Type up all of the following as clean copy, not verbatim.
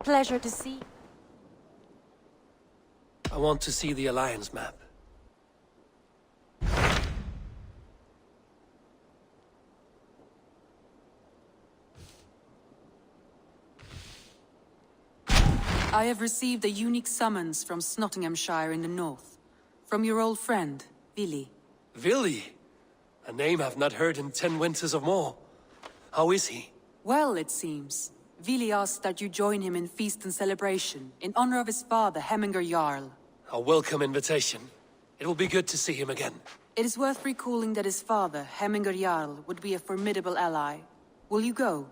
Pleasure to see. I want to see the Alliance map. I have received a unique summons from Snotinghamscire in the north. From your old friend, Vili. Vili? A name I've not heard in 10 winters or more. How is he? Well, it seems. Vili asked that you join him in feast and celebration, in honor of his father, Hemminger Jarl. A welcome invitation. It will be good to see him again. It is worth recalling that his father, Hemminger Jarl, would be a formidable ally. Will you go?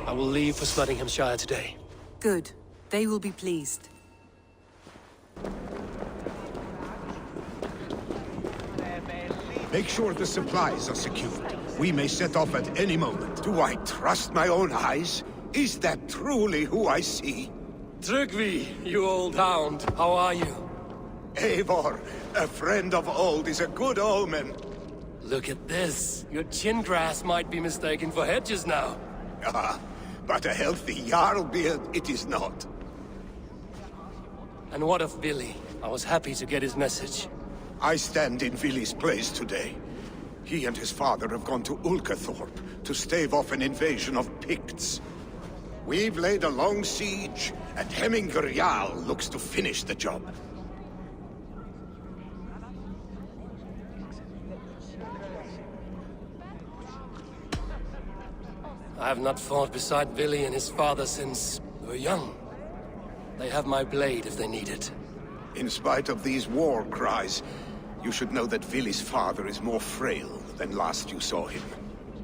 I will leave for Snotinghamscire today. Good. They will be pleased. Make sure the supplies are secured. We may set off at any moment. Do I trust my own eyes? Is that truly who I see? Trygvi, you old hound. How are you? Eivor, a friend of old is a good omen. Look at this. Your chin grass might be mistaken for hedges now. Ah, but a healthy Jarl beard it is not. And what of Vili? I was happy to get his message. I stand in Vili's place today. He and his father have gone to Ulkathorpe to stave off an invasion of Picts. We've laid a long siege, and Hemminger Jarl looks to finish the job. I have not fought beside Vili and his father since we were young. They have my blade if they need it. In spite of these war cries, you should know that Vili's father is more frail than last you saw him.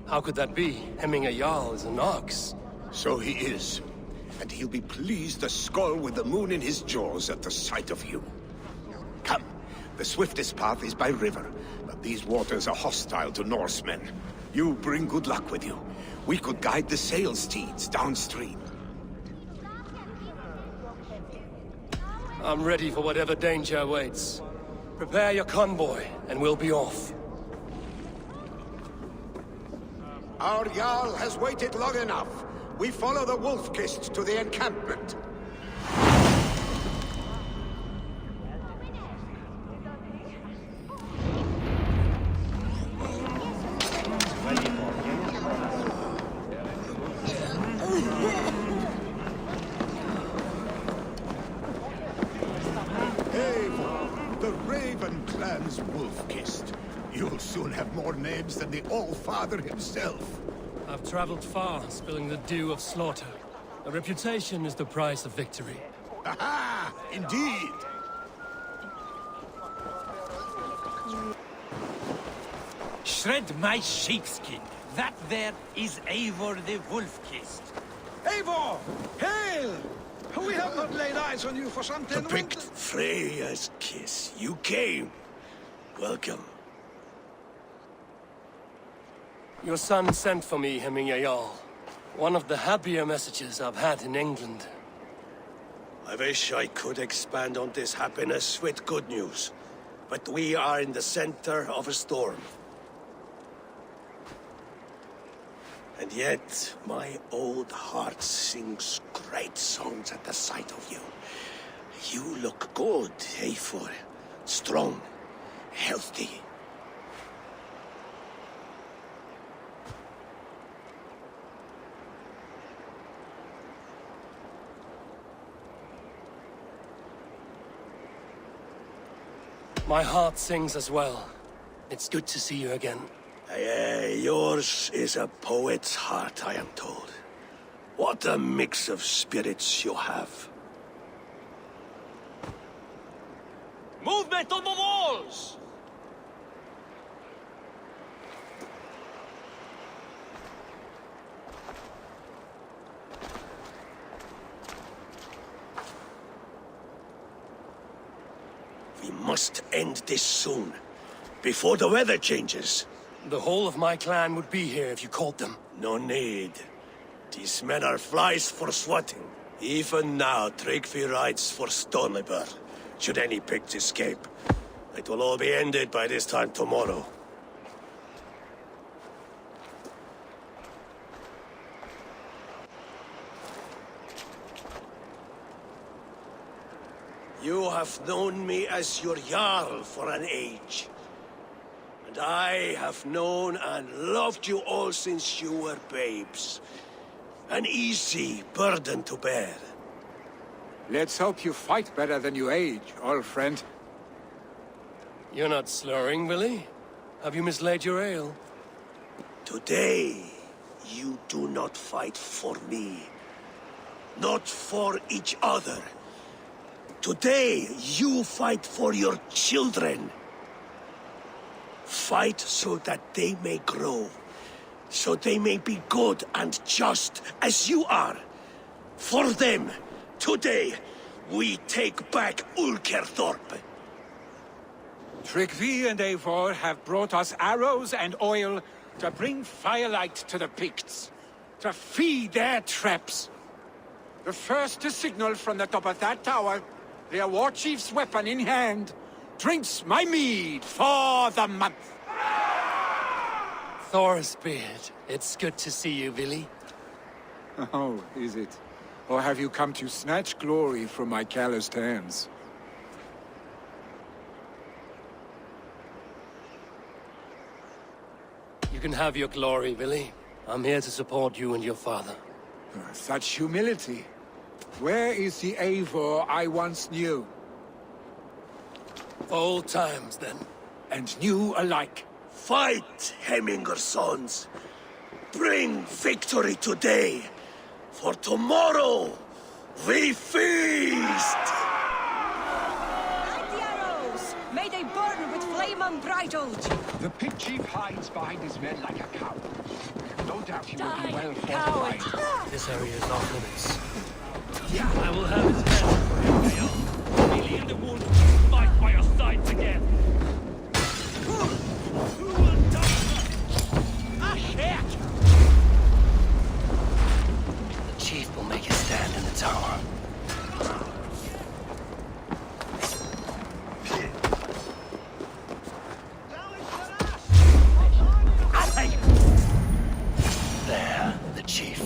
How could that be? Hemminger Jarl is an ox. So he is. And he'll be pleased as Skull with the moon in his jaws at the sight of you. Come, the swiftest path is by river, but these waters are hostile to Norsemen. You bring good luck with you. We could guide the sail steeds downstream. I'm ready for whatever danger awaits. Prepare your convoy, and we'll be off. Our Jarl has waited long enough. We follow the Wolf-Kist to the encampment. Eivor, the Raven clan's Wolf-Kist. You'll soon have more names than the All-Father himself. I've traveled far, spilling the dew of slaughter. A reputation is the price of victory. Aha! Indeed! Shred my sheepskin. That there is Eivor the Wolf-Kist. Eivor! Hail! We have not laid eyes on you for some The 10 picked winters. Freya's kiss. You came. Welcome. Your son sent for me, Hemminger Jarl. One of the happier messages I've had in England. I wish I could expand on this happiness with good news, but we are in the center of a storm. And yet, my old heart sings great songs at the sight of you. You look good, Eivor. Strong, healthy. My heart sings as well. It's good to see you again. Yours is a poet's heart, I am told. What a mix of spirits you have. Movement on the walls! We must end this soon, before the weather changes. The whole of my clan would be here if you called them. No need. These men are flies for swatting. Even now, Tryggvi rides for Stonebur, should any Picts escape. It will all be ended by this time tomorrow. You have known me as your Jarl for an age. And I have known and loved you all since you were babes. An easy burden to bear. Let's hope you fight better than you age, old friend. You're not slurring, Willie? Have you mislaid your ale? Today, you do not fight for me. Not for each other. Today, you fight for your children. Fight so that they may grow. So they may be good and just as you are. For them, today, we take back Ulkerthorpe. Tryggvi and Eivor have brought us arrows and oil to bring firelight to the Picts, to feed their traps. The first to signal from the top of that tower, their war chief's weapon in hand, drinks my mead for the month. Thor's beard. It's good to see you, Willie. Oh, is it? Or have you come to snatch glory from my calloused hands? You can have your glory, Willie. I'm here to support you and your father. Such humility. Where is the Eivor I once knew? Old times, then. And new alike. Fight, Hemminger sons. Bring victory today. For tomorrow, we feast! Light the arrows! May they burn with flame unbridled! The pig chief hides behind his men like a coward. No doubt he will be well coward! fortified. This area is off limits. I will have his head for you, Mayo. Willie and the wolf will fight by your sides again. Who will die first? Ah, shit! The chief will make his stand in the tower. There, the chief.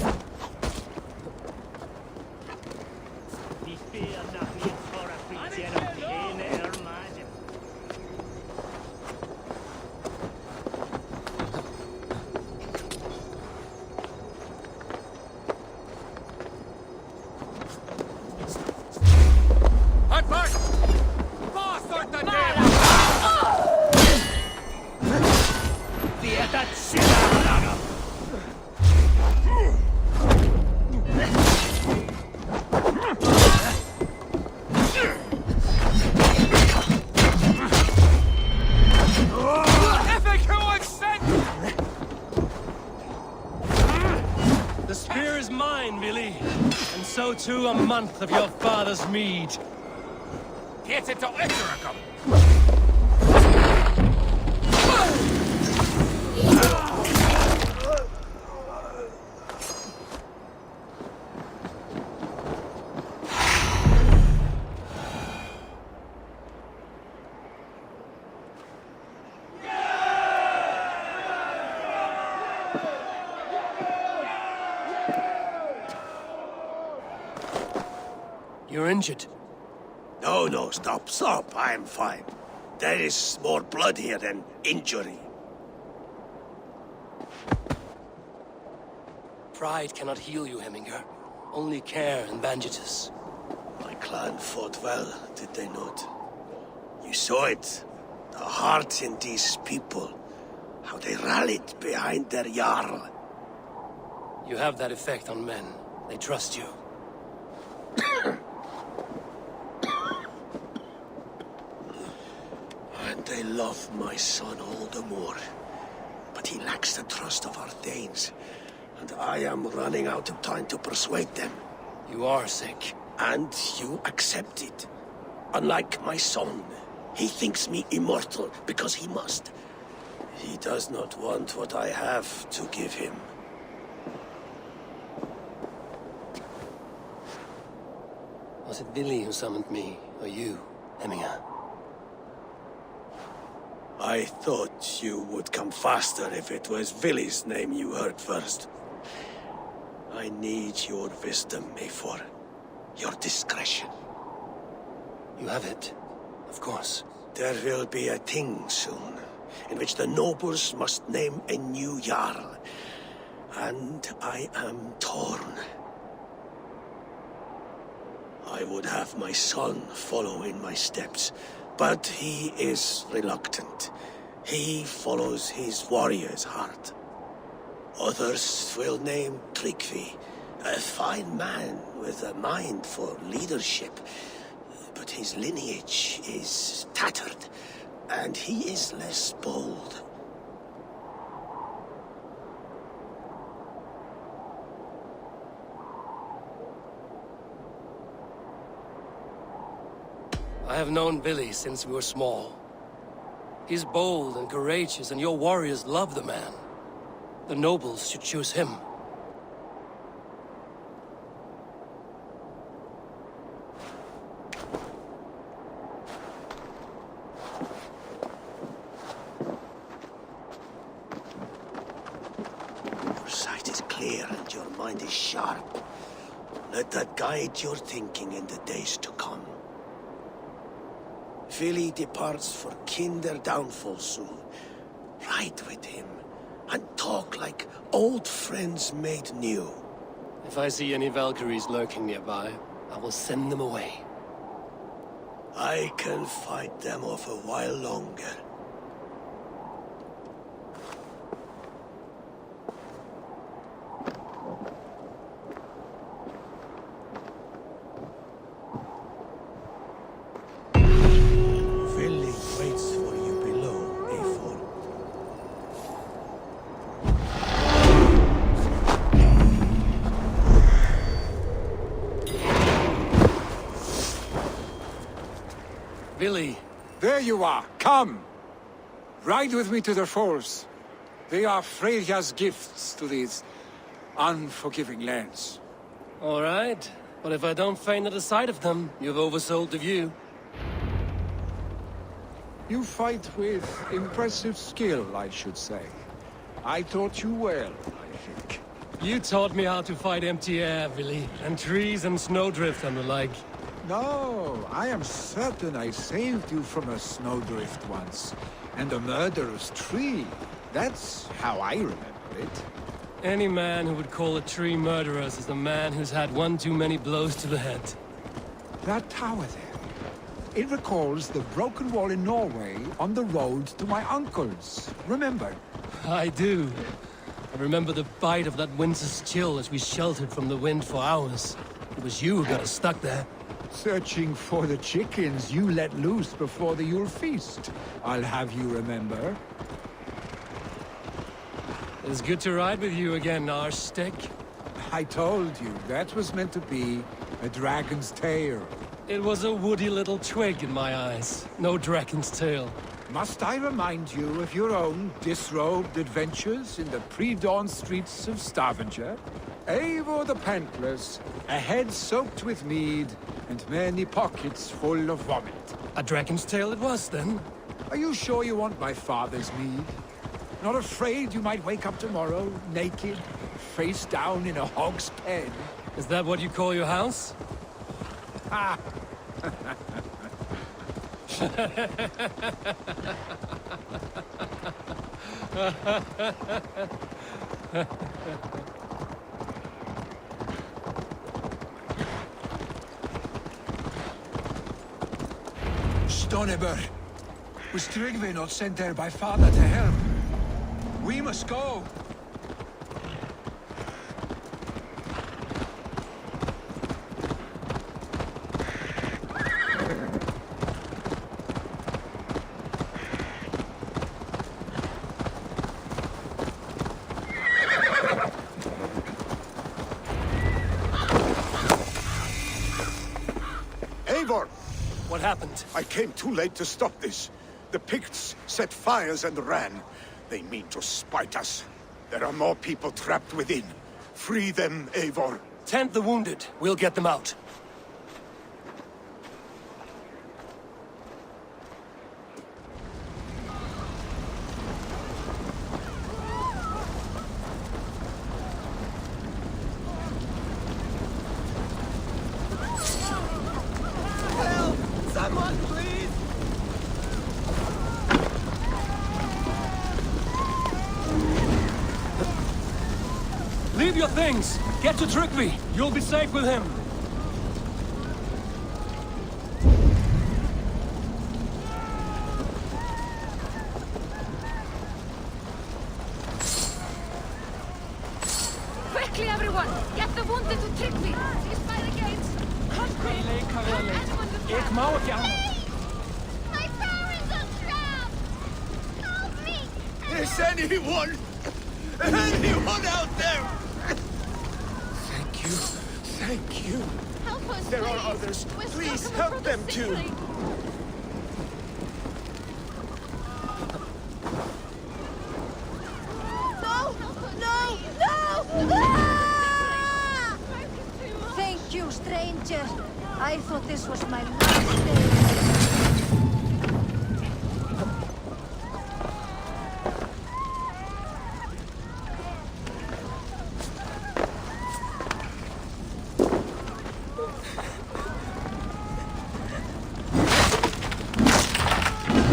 The spear is mine, Willie, and so too a month of your father's mead. Get it to Etericum! You're injured. No, stop. I'm fine. There is more blood here than injury. Pride cannot heal you, Hemminger. Only care and bandages. My clan fought well, did they not? You saw it. The heart in these people. How they rallied behind their Jarl. You have that effect on men. They trust you. And they love my son all the more. But he lacks the trust of our Danes. And I am running out of time to persuade them. You are sick. And you accept it. Unlike my son, he thinks me immortal because he must. He does not want what I have to give him. Was it Willie who summoned me, or you, Hemminger? I thought you would come faster if it was Villy's name you heard first. I need your wisdom, Eivor. Your discretion. You have it, of course. There will be a thing soon, in which the nobles must name a new Jarl. And I am torn. I would have my son follow in my steps, but he is reluctant. He follows his warrior's heart. Others will name Tryggvi, a fine man with a mind for leadership. But his lineage is tattered, and he is less bold. I have known Billy since we were small. He's bold and courageous, and your warriors love the man. The nobles should choose him. Your sight is clear and your mind is sharp. Let that guide your thinking in the days to come. Vili departs for kinder downfall soon. Ride with him, and talk like old friends made new. If I see any Valkyries lurking nearby, I will send them away. I can fight them off a while longer. Vili waits for you below, Eivor. Billy! There you are. Come. Ride with me to the falls. They are Freya's gifts to these unforgiving lands. All right, but if I don't faint at the sight of them, you've oversold the view. You fight with impressive skill, I should say. I taught you well, I think. You taught me how to fight empty air, Billy, and trees and snowdrift and the like. No, I am certain I saved you from a snowdrift once, and a murderous tree. That's how I remember it. Any man who would call a tree murderous is a man who's had one too many blows to the head. That tower there. It recalls the broken wall in Norway on the road to my uncle's. Remember? I do. I remember the bite of that winter's chill as we sheltered from the wind for hours. It was you who got us stuck there. Searching for the chickens you let loose before the Yule feast. I'll have you remember. It's good to ride with you again, Arstick. I told you, that was meant to be a dragon's tail. It was a woody little twig in my eyes. No dragon's tail. Must I remind you of your own disrobed adventures in the pre-dawn streets of Stavanger? Eivor the Pantless, a head soaked with mead, and many pockets full of vomit. A dragon's tail it was, then? Are you sure you want my father's mead? Not afraid you might wake up tomorrow, naked, face down in a hog's pen? Is that what you call your house? Ha! Stonebur, was Tryggvi not sent there by father to help? We must go. Eivor! What happened? I came too late to stop this. The Picts set fires and ran. They mean to spite us. There are more people trapped within. Free them, Eivor. Tend the wounded. We'll get them out. Leave your things! Get to Tryggvi! You'll be safe with him! Quickly, everyone! Get the wounded to Tryggvi! He's by the gates! Help me! Help anyone who can! My parents are trapped! Help me! Is anyone out there? Thank you. Thank you. Help us, There are please. others. We're still Please coming help from the them too. city. No! No! No! Ah! Thank you, stranger. I thought this was my last day.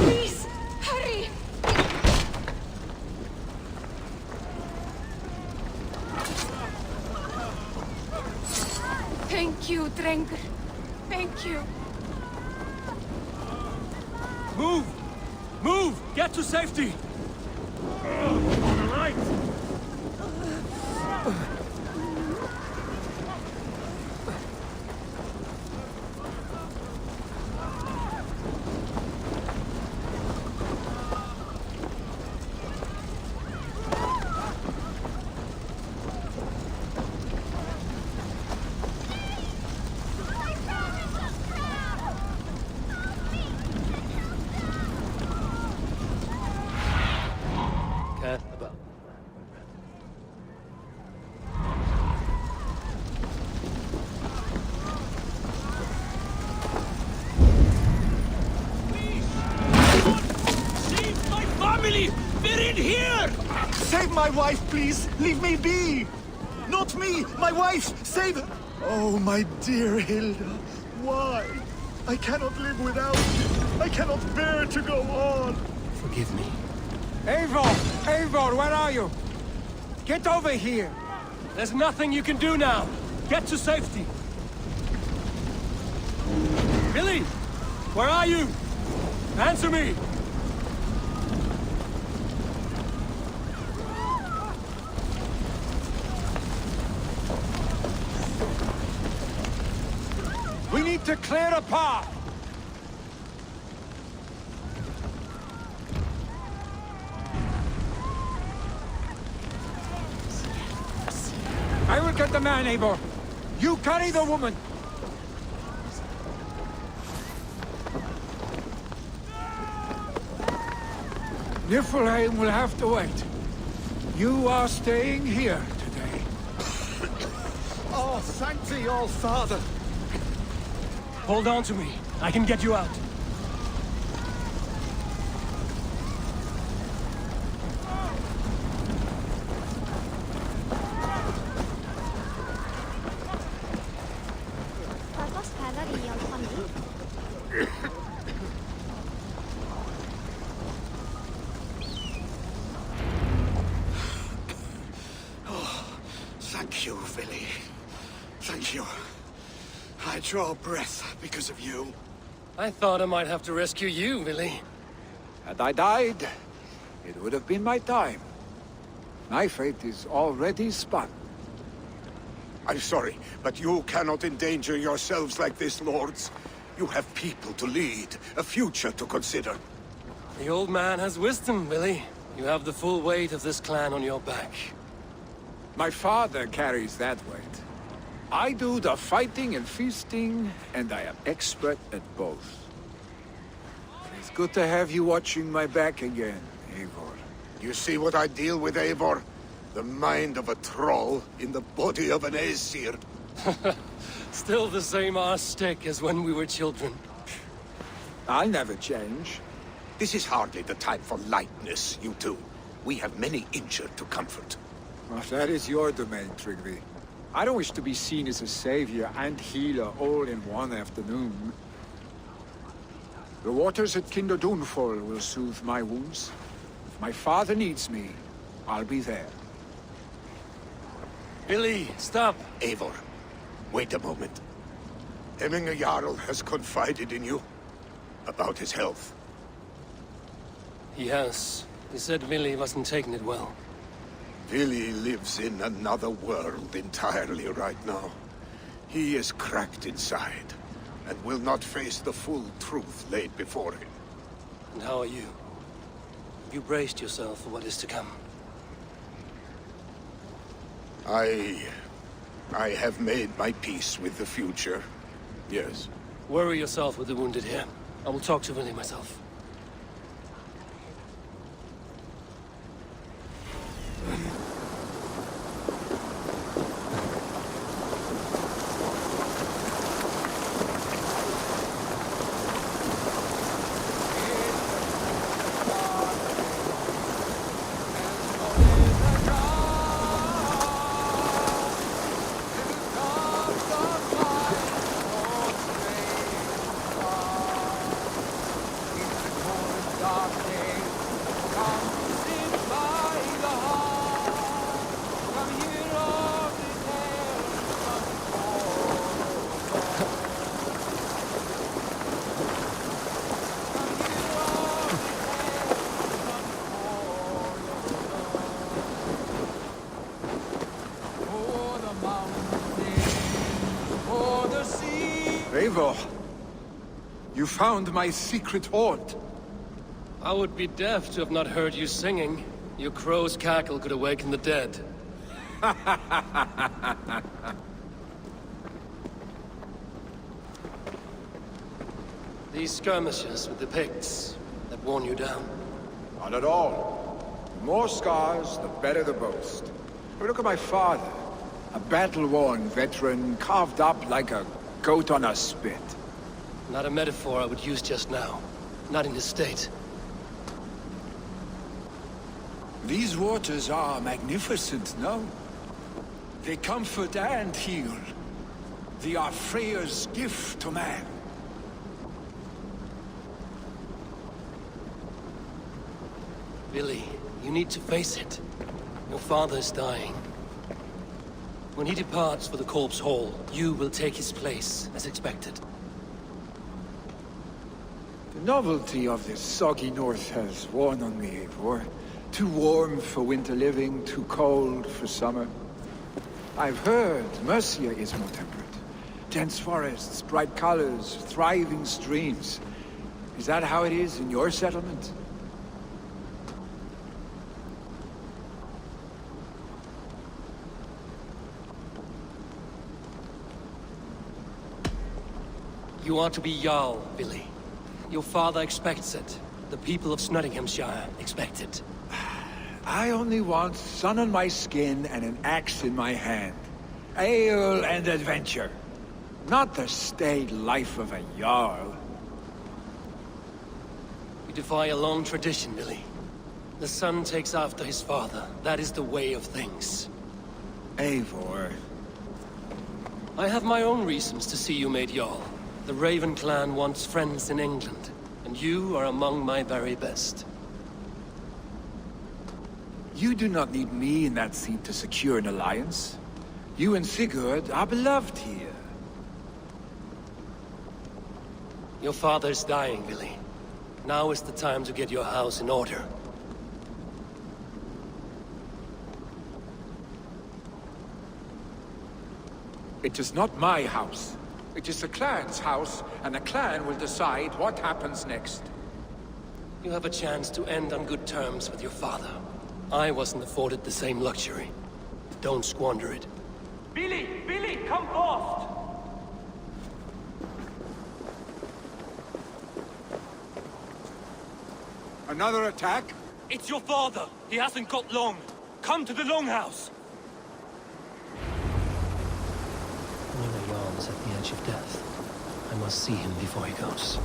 Please, hurry! Thank you, Drengur. Thank you. Move! Move! Get to safety! Right! Cat about. Save my family! They're in here! Save my wife, please! Leave me be! Not me! My wife! Save her! Oh, my dear Hilda. Why? I cannot live without you. I cannot bear to go on. Forgive me. Eivor! Eivor, where are you? Get over here! There's nothing you can do now! Get to safety! Billy! Where are you? Answer me! We need to clear a path! I will get the man, Eivor. You carry the woman. Niflheim will have to wait. You are staying here today. Oh, thank thee, all Father. Hold on to me. I can get you out. Thank you, Billy. Thank you. I draw breath because of you. I thought I might have to rescue you, Billy. Had I died, it would have been my time. My fate is already spun. I'm sorry, but you cannot endanger yourselves like this, lords. You have people to lead, a future to consider. The old man has wisdom, Billy. You have the full weight of this clan on your back. My father carries that weight. I do the fighting and feasting, and I am expert at both. It's good to have you watching my back again, Eivor. You see what I deal with, Eivor? The mind of a troll in the body of an Aesir. Still the same arse stick as when we were children. I'll never change. This is hardly the time for lightness, you two. We have many injured to comfort. Well, that is your domain, Tryggvi. I don't wish to be seen as a savior and healer all in one afternoon. The waters at Kinderdunfol will soothe my wounds. If my father needs me, I'll be there. Billy, stop! Eivor, wait a moment. Hemminger Jarl has confided in you about his health. He has. He said Billy wasn't taking it well. Billy lives in another world entirely right now. He is cracked inside, and will not face the full truth laid before him. And how are you? Have you braced yourself for what is to come? I have made my peace with the future. Yes. Worry yourself with the wounded here. I will talk to Billy myself. Eivor, you found my secret haunt. I would be deaf to have not heard you singing. Your crow's cackle could awaken the dead. These skirmishes with the Picts that worn you down? Not at all. The more scars, the better the boast. But look at my father. A battle-worn veteran, carved up like a goat on a spit. Not a metaphor I would use just now. Not in this state. These waters are magnificent, no? They comfort and heal. They are Freya's gift to man. Billy, you need to face it. Your father is dying. When he departs for the Corpse Hall, you will take his place, as expected. The novelty of this soggy north has worn on me, Eivor. Too warm for winter living, too cold for summer. I've heard Mercia is more temperate. Dense forests, bright colors, thriving streams. Is that how it is in your settlement? You are to be Jarl, Billy. Your father expects it. The people of Snotinghamscire expect it. I only want sun on my skin and an axe in my hand. Ale and adventure. Not the staid life of a Jarl. You defy a long tradition, Billy. The son takes after his father. That is the way of things. Eivor. I have my own reasons to see you made Jarl. The Raven clan wants friends in England, and you are among my very best. You do not need me in that seat to secure an alliance. You and Sigurd are beloved here. Your father is dying, Billy. Now is the time to get your house in order. It is not my house. It is the clan's house, and the clan will decide what happens next. You have a chance to end on good terms with your father. I wasn't afforded the same luxury. Don't squander it. Billy! Billy, come fast! Another attack? It's your father! He hasn't got long! Come to the Longhouse! When a Jarl is at the edge of death, I must see him before he goes.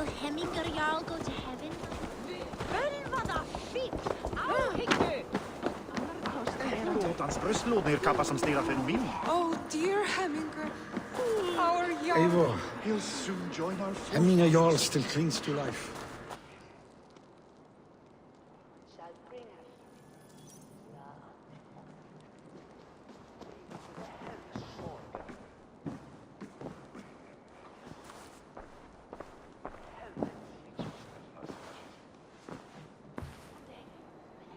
Will Hemminger Jarl go to heaven? Oh, dear Hemminger. Our young... Eivor. He'll soon join our forces. Hemminger Jarl still clings to life.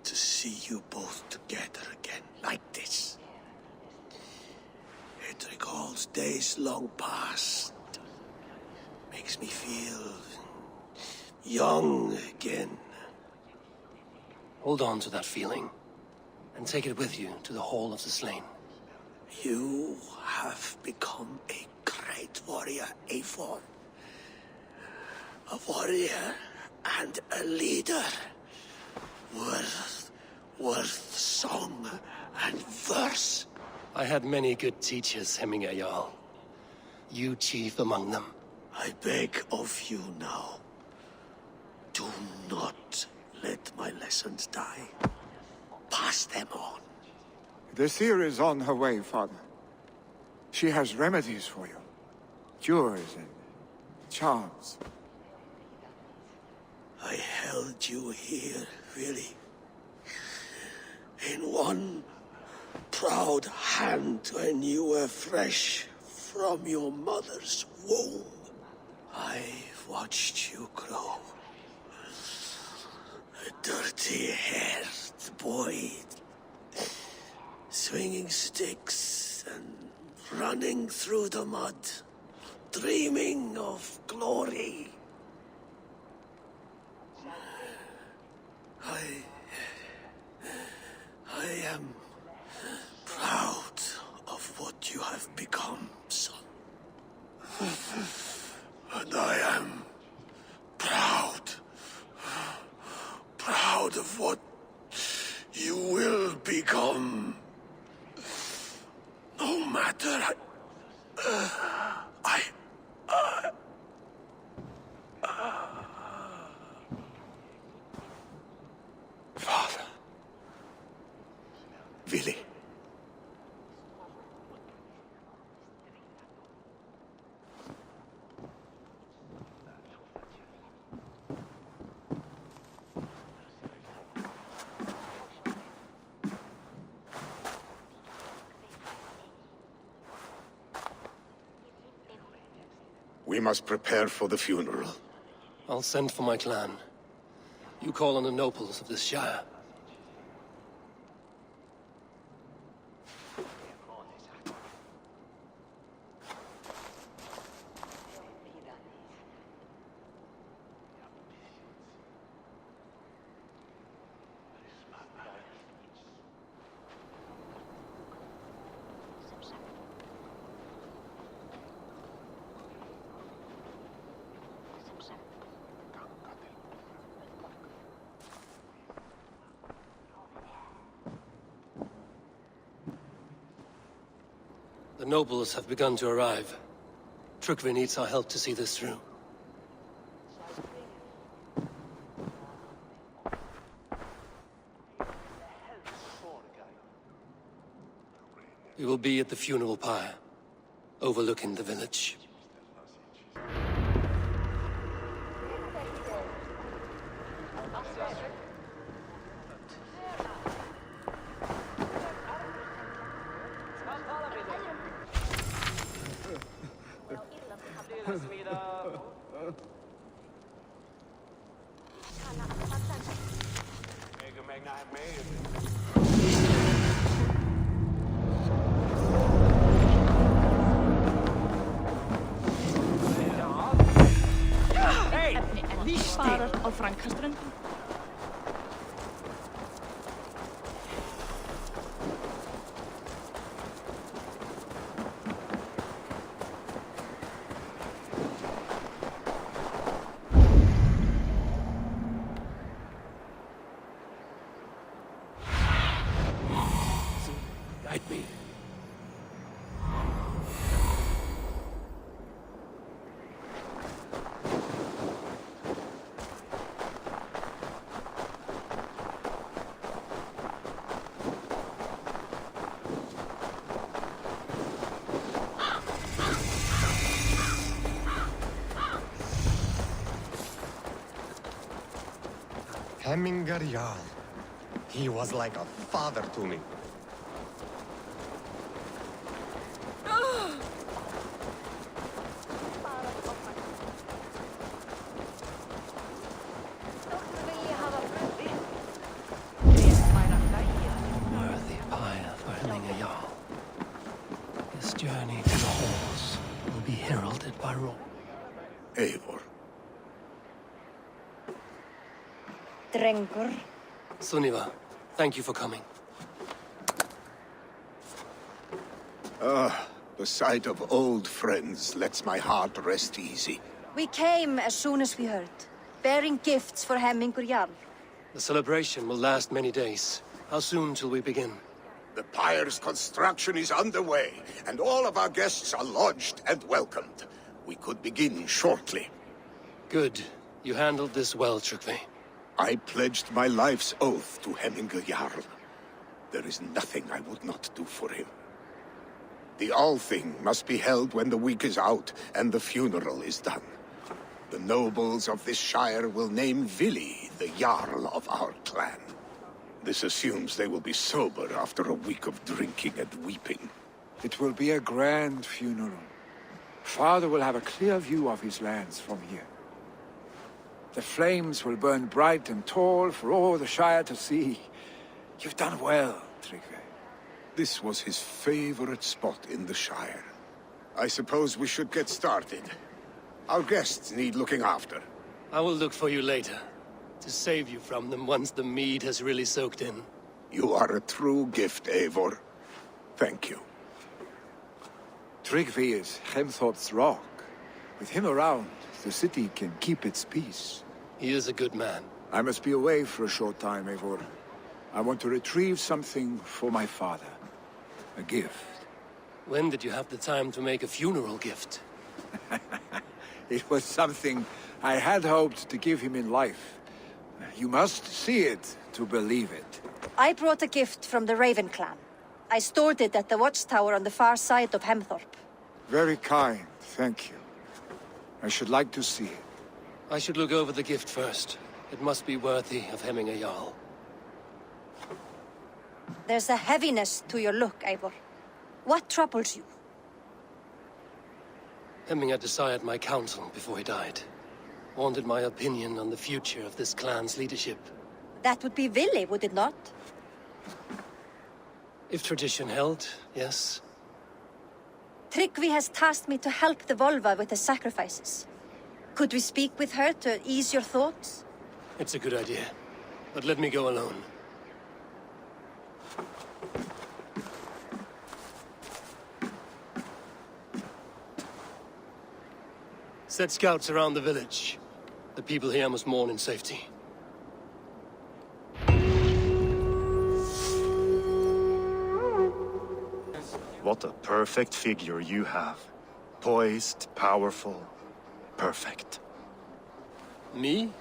To see you both together again like this. It recalls days long past. Makes me feel young again. Hold on to that feeling, and take it with you to the Hall of the Slain. You have become a great warrior, Eivor. A warrior and a leader. Worth song and verse. I had many good teachers, Hemminger Jarl. You chief among them. I beg of you now, do not let my lessons die. Pass them on. The seer is on her way, Father. She has remedies for you. Cures and charms. I held you here, really. In one proud hand when you were fresh from your mother's womb. I've watched you grow. A dirty-haired boy, swinging sticks and running through the mud, dreaming of glory. I am proud of what you have become, son. And I am proud of what you will become. No matter... Father. Willi. We must prepare for the funeral. I'll send for my clan. You call on the nobles of this shire. The nobles have begun to arrive. Trygve needs our help to see this through. We will be at the funeral pyre, overlooking the village. Sparer á Frankaströnd. Guide me. Hemmingar Jarl. He was like a father to me. Worthy pyre for Hemmingar Jarl. His journey to the halls will be heralded by roar. Eivor. Drengur. Sunniva, thank you for coming. The sight of old friends lets my heart rest easy. We came as soon as we heard, bearing gifts for Hemmingur Jarl. The celebration will last many days. How soon till we begin? The pyre's construction is underway, and all of our guests are lodged and welcomed. We could begin shortly. Good. You handled this well, Tryggvi. I pledged my life's oath to Hemmingar Jarl. There is nothing I would not do for him. The Althing must be held when the week is out and the funeral is done. The nobles of this shire will name Vili the Jarl of our clan. This assumes they will be sober after a week of drinking and weeping. It will be a grand funeral. Father will have a clear view of his lands from here. The flames will burn bright and tall for all the Shire to see. You've done well, Tryggvi. This was his favorite spot in the Shire. I suppose we should get started. Our guests need looking after. I will look for you later, to save you from them once the mead has really soaked in. You are a true gift, Eivor. Thank you. Tryggvi is Hemthorpe's rock. With him around, the city can keep its peace. He is a good man. I must be away for a short time, Eivor. I want to retrieve something for my father. A gift. When did you have the time to make a funeral gift? It was something I had hoped to give him in life. You must see it to believe it. I brought a gift from the Raven clan. I stored it at the watchtower on the far side of Hemthorpe. Very kind, thank you. I should like to see it. I should look over the gift first. It must be worthy of Hemmingar Jarl. There's a heaviness to your look, Eivor. What troubles you? Hemmingar desired my counsel before he died. Wanted my opinion on the future of this clan's leadership. That would be Vili, would it not? If tradition held, yes. Tryggvi has tasked me to help the Volva with the sacrifices. Could we speak with her to ease your thoughts? It's a good idea. But let me go alone. Set scouts around the village. The people here must mourn in safety. What a perfect figure you have. Poised, powerful, perfect. Me?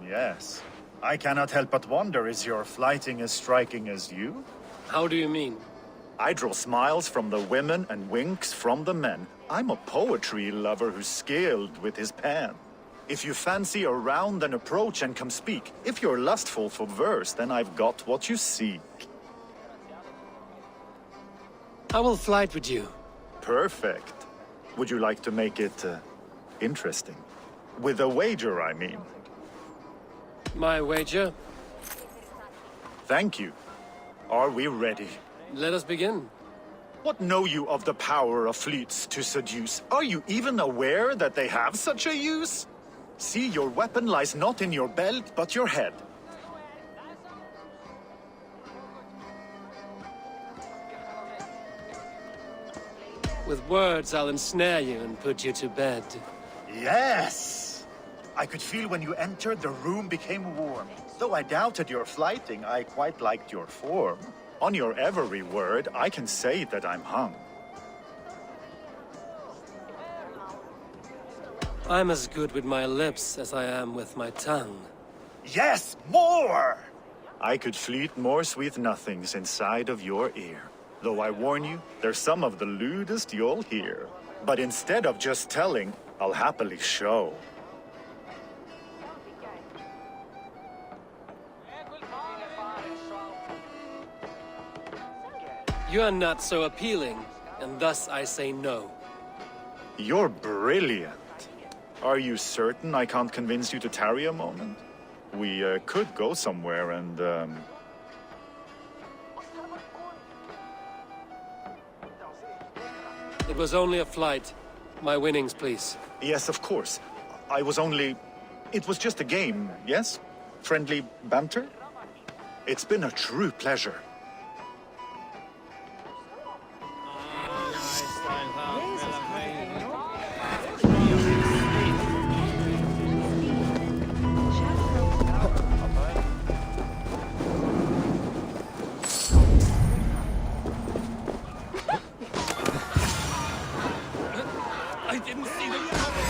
Yes. I cannot help but wonder, is your flighting as striking as you? How do you mean? I draw smiles from the women and winks from the men. I'm a poetry lover who's skilled with his pen. If you fancy a round, then approach and come speak. If you're lustful for verse, then I've got what you seek. I will flight with you. Perfect. Would you like to make it interesting? With a wager, I mean. My wager? Thank you. Are we ready? Let us begin. What know you of the power of fleets to seduce? Are you even aware that they have such a use? See, your weapon lies not in your belt, but your head. With words, I'll ensnare you and put you to bed. Yes! I could feel when you entered, the room became warm. Though I doubted your flighting, I quite liked your form. On your every word, I can say that I'm hung. I'm as good with my lips as I am with my tongue. Yes, more! I could fleet more sweet nothings inside of your ear. Though I warn you, they're some of the lewdest you'll hear. But instead of just telling, I'll happily show. You are not so appealing, and thus I say no. You're brilliant. Are you certain I can't convince you to tarry a moment? We could go somewhere and, It was only a flight. My winnings, please. Yes, of course. I was only... It was just a game, yes? Friendly banter? It's been a true pleasure. I didn't see them coming.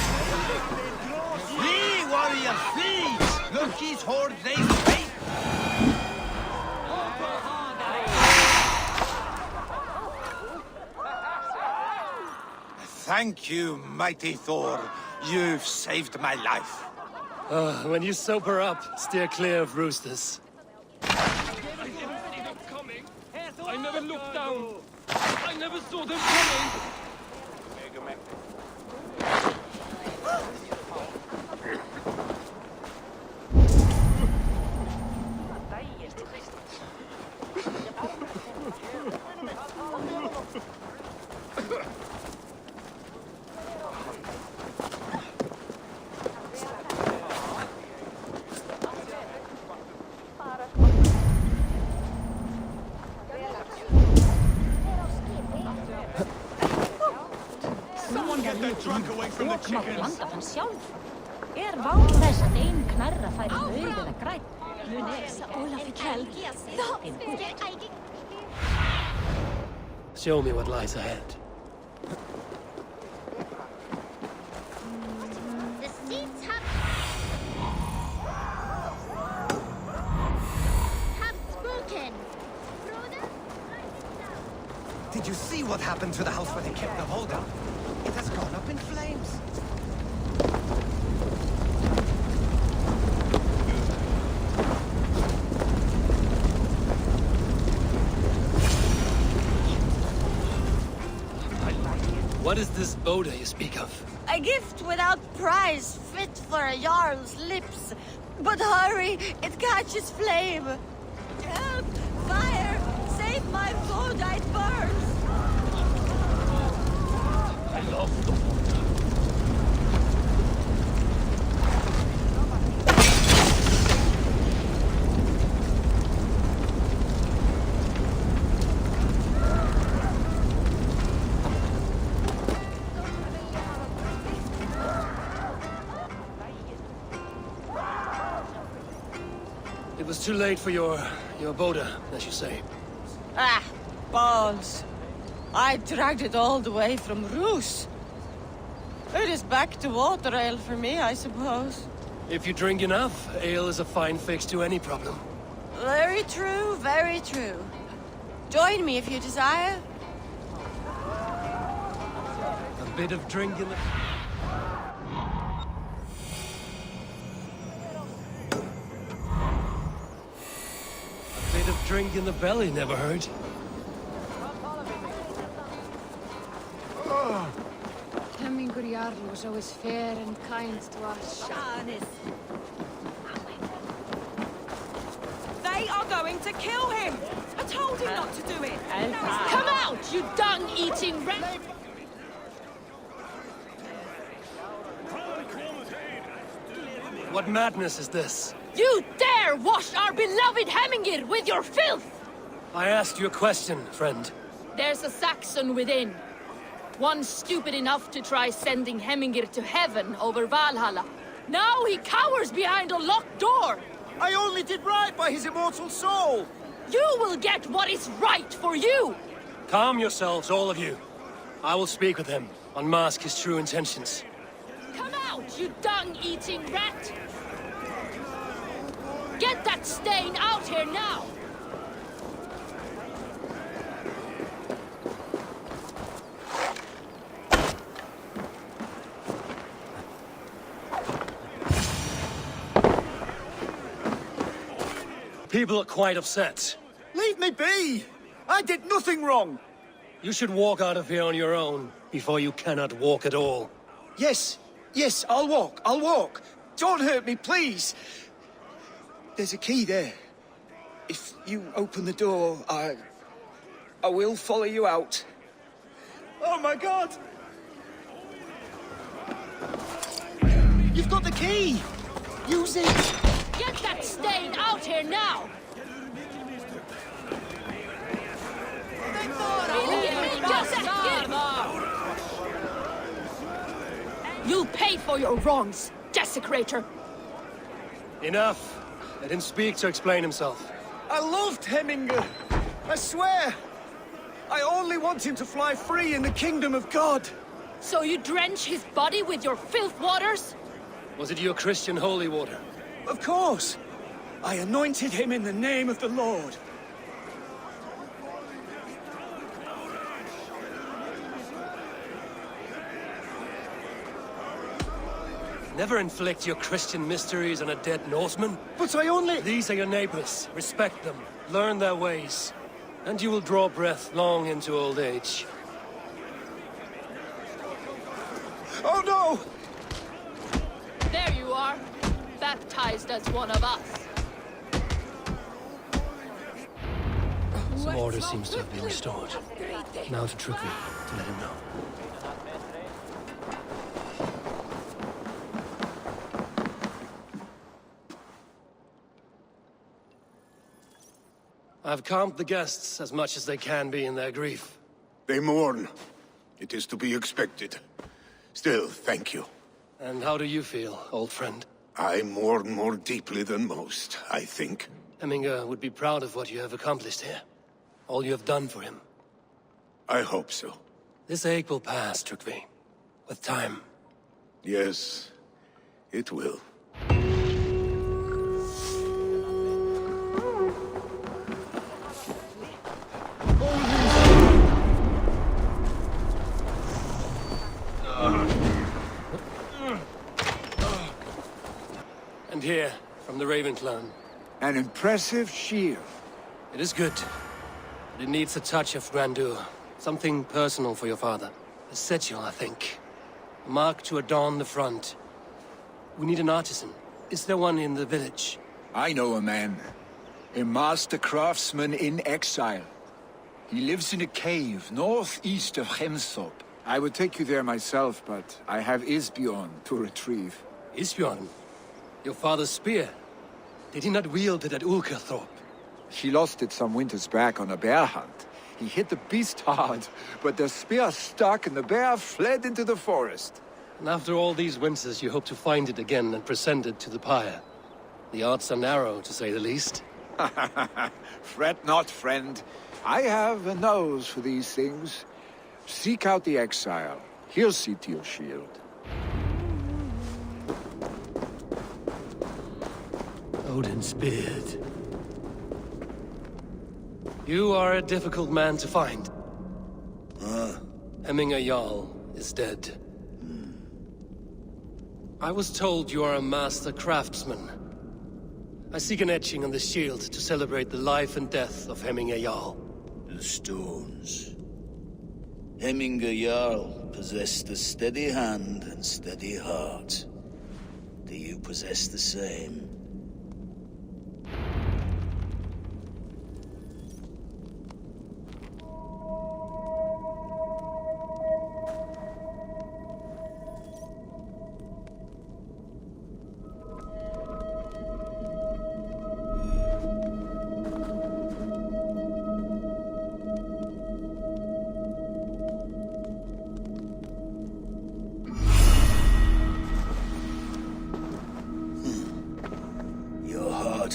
Flee, warrior, flee! Loki's horde lays waste. Thank you, mighty Thor. You've saved my life. When you sober up, steer clear of roosters. I didn't see them coming. I never looked down. I never saw them coming. Someone get that drunk away from the chickens! Ván þess að ein knarra færi auð eða græn. Mun esa Ólaf í keld. Show me what lies ahead. The seeds have spoken. Did you see what happened to the house where they kept the holder? It has gone up in flames. What is this Boda you speak of? A gift without price, fit for a Jarl's lips. But hurry, it catches flame. Help! Fire! Save my food, it burns! I love the water. It was too late for your Boda, as you say. Ah, balls. I dragged it all the way from Roos. It is back to water ale for me, I suppose. If you drink enough, ale is a fine fix to any problem. Very true, very true. Join me if you desire. A bit of drink in the... A bit of drink in the belly never hurt. Hemmingur Jarl was always fair and kind to us. They are going to kill him! I told him not to do it! Come out, you dung-eating rat! What madness is this? You dare wash our beloved Hemmingir with your filth! I asked you a question, friend. There's a Saxon within. One stupid enough to try sending Hemmingir to heaven over Valhalla. Now he cowers behind a locked door! I only did right by his immortal soul! You will get what is right for you! Calm yourselves, all of you. I will speak with him, unmask his true intentions. Come out, you dung-eating rat! Get that stain out here now! People are quite upset. Leave me be! I did nothing wrong! You should walk out of here on your own, before you cannot walk at all. Yes, I'll walk. Don't hurt me, please. There's a key there. If you open the door, I will follow you out. Oh my God! You've got the key! Use it! Get that stain out here now! You'll pay for your wrongs, desecrator! Enough! Let him speak to explain himself. I loved Hemminger. I swear. I only want him to fly free in the kingdom of God. So you drench his body with your filth waters? Was it your Christian holy water? Of course. I anointed him in the name of the Lord. Never inflict your Christian mysteries on a dead Norseman. But I only... These are your neighbors. Respect them. Learn their ways. And you will draw breath long into old age. Oh no! There you are. Baptized as one of us. Some order seems to have been restored. Now to Trygve, to let him know. I've calmed the guests as much as they can be in their grief. They mourn. It is to be expected. Still, thank you. And how do you feel, old friend? I mourn more deeply than most, I think. Hemminger would be proud of what you have accomplished here. All you have done for him. I hope so. This ache will pass, Trygve. With time. Yes, it will. And here, from the Raven clan. An impressive shield. It is good. But it needs a touch of grandeur. Something personal for your father. A sigil, I think. A mark to adorn the front. We need an artisan. Is there one in the village? I know a man. A master craftsman in exile. He lives in a cave northeast of Hemsop. I would take you there myself, but I have Isbjorn to retrieve. Isbjorn? Your father's spear? Did he not wield it at Ulkerthorpe? He lost it some winters back on a bear hunt. He hit the beast hard, but the spear stuck and the bear fled into the forest. And after all these winters, you hope to find it again and present it to the pyre. The odds are narrow, to say the least. Fret not, friend. I have a nose for these things. Seek out the exile. He'll see to your shield. Odin's beard. You are a difficult man to find. Hemminger Jarl is dead. I was told you are a master craftsman. I seek an etching on the shield to celebrate the life and death of Hemminger Jarl. The stones. Hemminger Jarl possessed a steady hand and steady heart. Do you possess the same?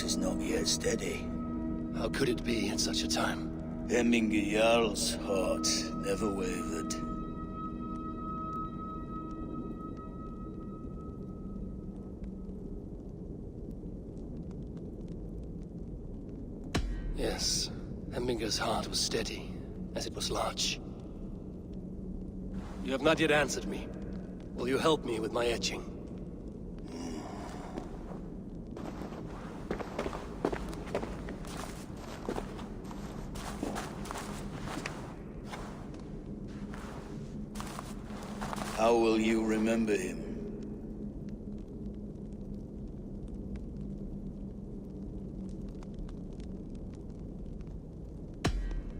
Is not yet steady. How could it be at such a time? Hemminger Jarl's heart never wavered. Yes, Hemminger's heart was steady, as it was large. You have not yet answered me. Will you help me with my etching? How will you remember him?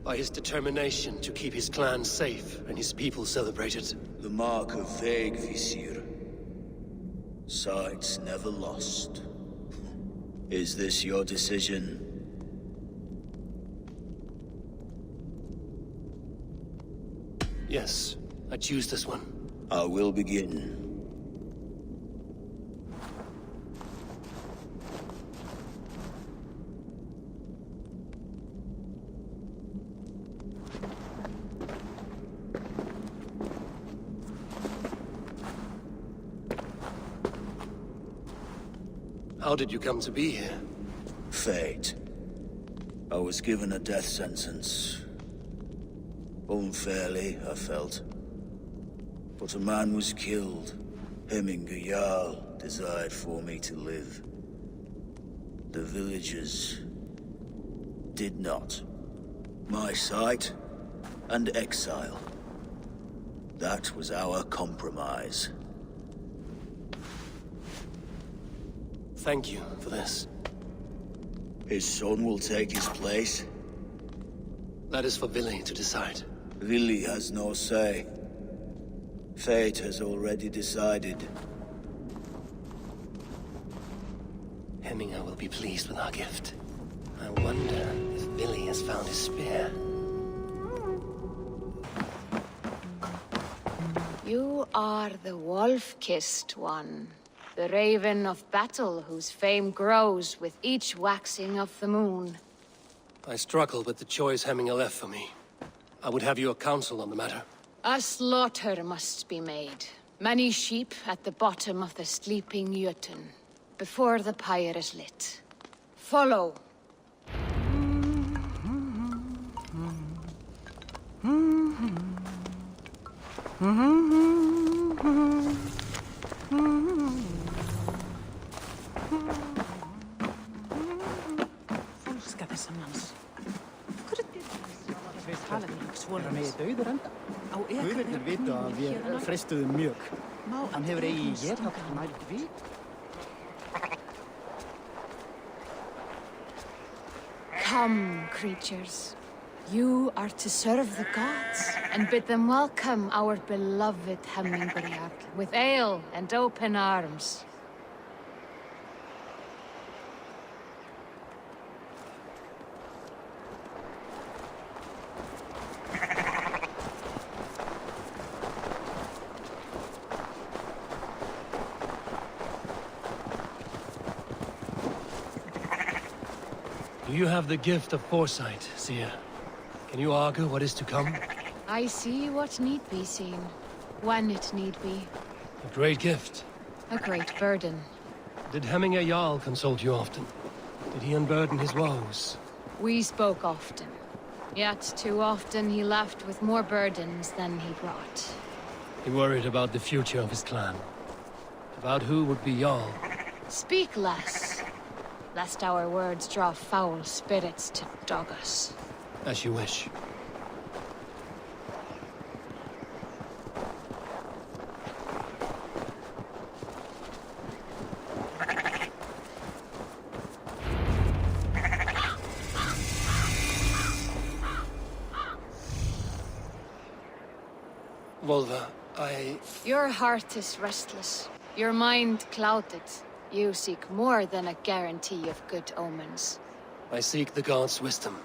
By his determination to keep his clan safe and his people celebrated. The mark of Eivor. Sides never lost. Is this your decision? Yes, I choose this one. I will begin. How did you come to be here? Fate. I was given a death sentence. Unfairly, I felt. But a man was killed. Hemminger Jarl desired for me to live. The villagers did not. My sight and exile. That was our compromise. Thank you for this. His son will take his place. That is for Vili to decide. Vili has no say. Fate has already decided. Hemminger will be pleased with our gift. I wonder if Vili has found his spear. You are the wolf-kissed one. The raven of battle whose fame grows with each waxing of the moon. I struggle with the choice Hemminger left for me. I would have your counsel on the matter. A slaughter must be made. Many sheep at the bottom of the sleeping Jötun, before the pyre is lit. Follow. Elska þessa manns. Talar ekki svona. Hann er dauður enda. Guðirnir vita að við freistuðum mjög. Hann hefur eigi étað nær vit. Come, creatures. You are to serve the gods, and bid them welcome our beloved Hemminger with ale and open arms. You have the gift of foresight, Seer. Can you argue what is to come? I see what need be seen, when it need be. A great gift. A great burden. Did Hemminger Jarl consult you often? Did he unburden his woes? We spoke often. Yet too often he left with more burdens than he brought. He worried about the future of his clan. About who would be Jarl. Speak less, lest our words draw foul spirits to dog us. As you wish. Volva, Your heart is restless. Your mind clouded. You seek more than a guarantee of good omens. I seek the gods' wisdom.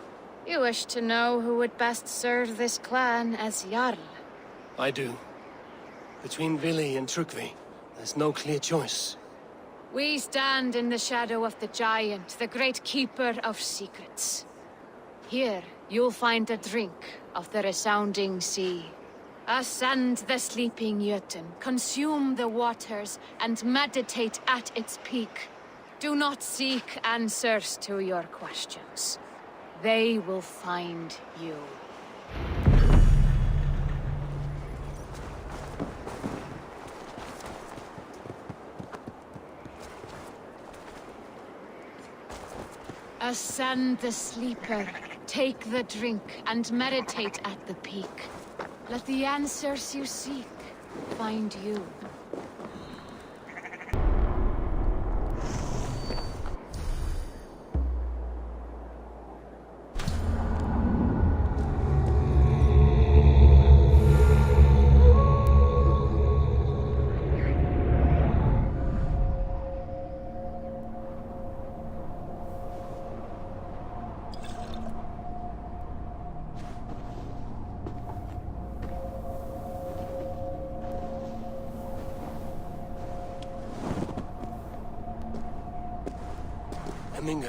You wish to know who would best serve this clan as Jarl. I do. Between Vili and Trukvi, there's no clear choice. We stand in the shadow of the giant, the great keeper of secrets. Here, you'll find a drink of the resounding sea. Ascend the sleeping Jötun, consume the waters, and meditate at its peak. Do not seek answers to your questions. They will find you. Ascend the sleeper, take the drink, and meditate at the peak. Let the answers you seek find you.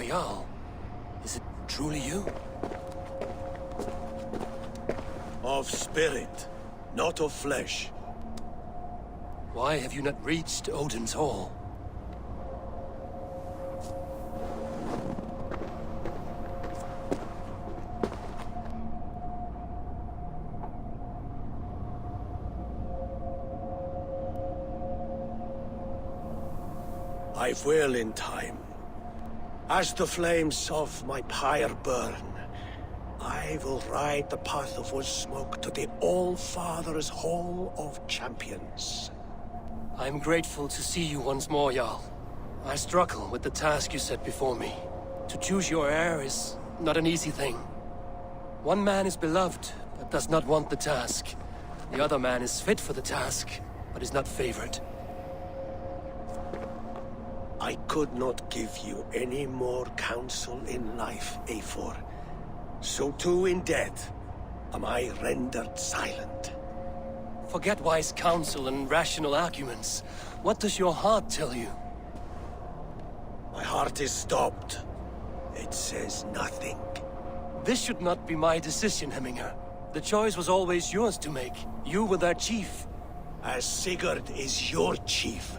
Jarl, is it truly you? Of spirit, not of flesh. Why have you not reached Odin's Hall? I will in time. As the flames of my pyre burn, I will ride the path of wood smoke to the All-Father's Hall of Champions. I'm grateful to see you once more, Jarl. I struggle with the task you set before me. To choose your heir is not an easy thing. One man is beloved, but does not want the task. The other man is fit for the task, but is not favored. I could not give you any more counsel in life, Eivor. So too in death am I rendered silent. Forget wise counsel and rational arguments. What does your heart tell you? My heart is stopped. It says nothing. This should not be my decision, Hemminger. The choice was always yours to make. You were their chief. As Sigurd is your chief.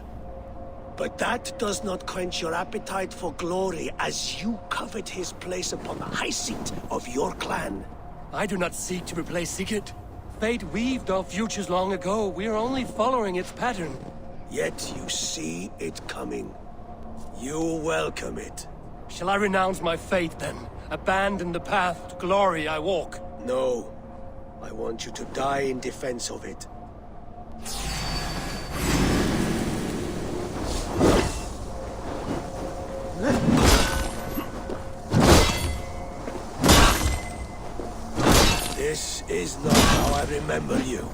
But that does not quench your appetite for glory as you covet his place upon the high seat of your clan. I do not seek to replace Sigurd. Fate weaved our futures long ago. We are only following its pattern. Yet you see it coming. You welcome it. Shall I renounce my fate then? Abandon the path to glory I walk? No. I want you to die in defense of it. This is not how I remember you.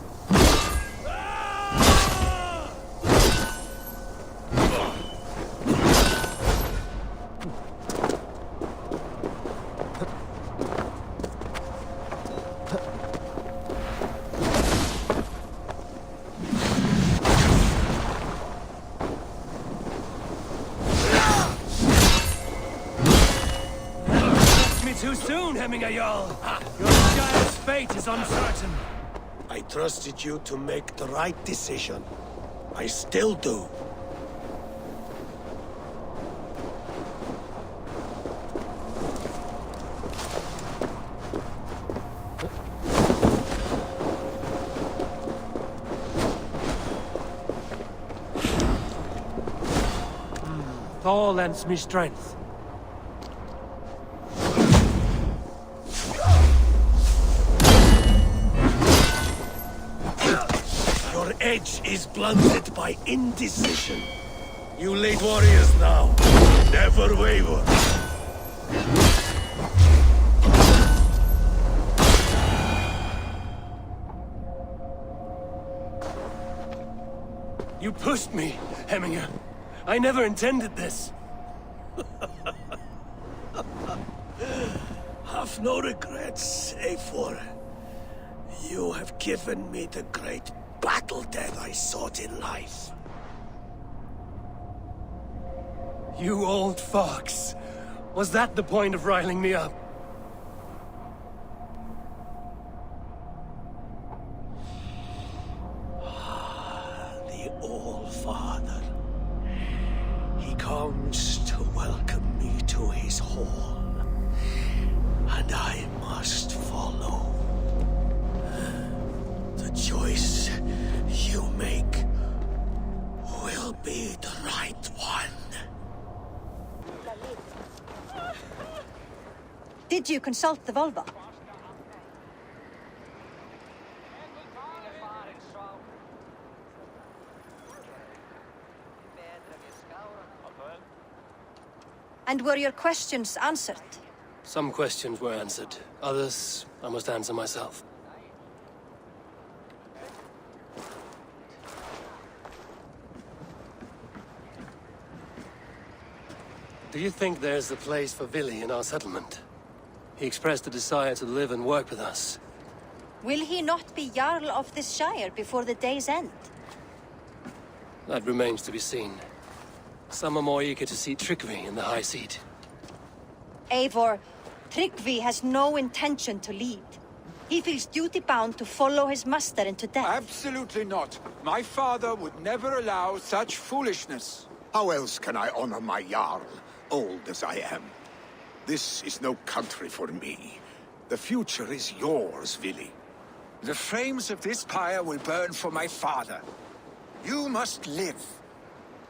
Too soon, Hemminger Jarl. Your child's fate is uncertain. I trusted you to make the right decision. I still do. Thor lends me strength. Edge is blunted by indecision. You lead warriors now. Never waver. You pushed me, Hemminger. I never intended this. Have no regrets, Eivor. You have given me the great battle death I sought in life. You old fox. Was that the point of riling me up? The All-Father. He comes to welcome me to his hall. And I must follow. The choice you make will be the right one. Did you consult the Volva? And were your questions answered? Some questions were answered. Others, I must answer myself. Do you think there's a place for Vili in our settlement? He expressed a desire to live and work with us. Will he not be Jarl of this Shire before the day's end? That remains to be seen. Some are more eager to see Tryggvi in the high seat. Eivor, Tryggvi has no intention to lead. He feels duty-bound to follow his master into death. Absolutely not. My father would never allow such foolishness. How else can I honor my Jarl, old as I am? This is no country for me. The future is yours, Vili. The flames of this pyre will burn for my father. You must live.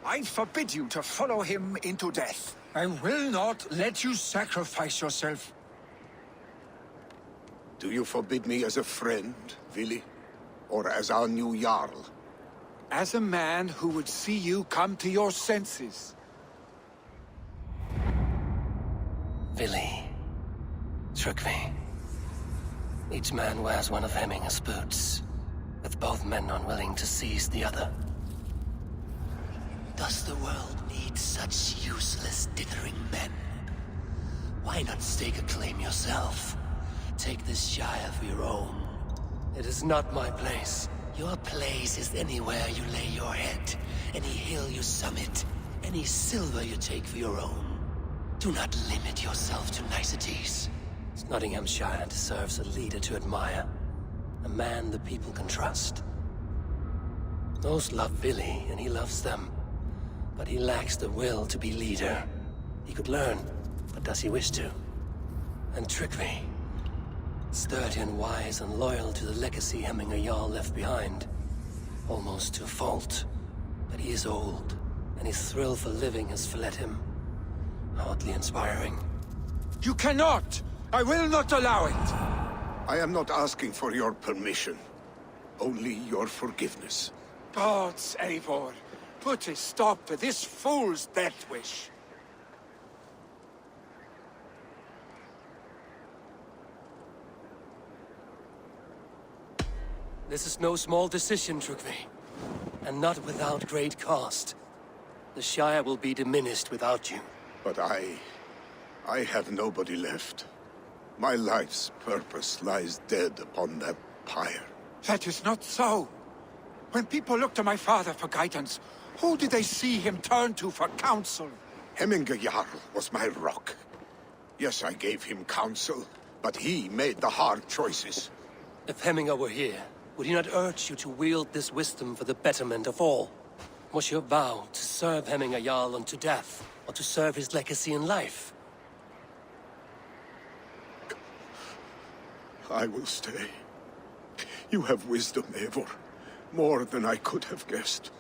I forbid you to follow him into death. I will not let you sacrifice yourself. Do you forbid me as a friend, Vili? Or as our new Jarl? As a man who would see you come to your senses. Vili. Tryggvi. Each man wears one of Hemminger's boots, with both men unwilling to seize the other. Does the world need such useless, dithering men? Why not stake a claim yourself? Take this Shire for your own. It is not my place. Your place is anywhere you lay your head, any hill you summit, any silver you take for your own. Do not limit yourself to niceties. Snotinghamscire deserves a leader to admire. A man the people can trust. Those love Vili, and he loves them. But he lacks the will to be leader. He could learn, but does he wish to? And Tryggvi, sturdy and wise and loyal to the legacy Hemminger Jarl left behind. Almost to a fault. But he is old, and his thrill for living has fled him. Hardly inspiring. You cannot! I will not allow it! I am not asking for your permission. Only your forgiveness. Gods, Eivor, put a stop to this fool's death wish. This is no small decision, Tryggvi. And not without great cost. The Shire will be diminished without you. But I have nobody left. My life's purpose lies dead upon that pyre. That is not so. When people look to my father for guidance, who did they see him turn to for counsel? Hemminger Jarl was my rock. Yes, I gave him counsel, but he made the hard choices. If Hemminger were here, would he not urge you to wield this wisdom for the betterment of all? Was your vow to serve Hemminger Jarl unto death, or to serve his legacy in life? I will stay. You have wisdom, Eivor. More than I could have guessed.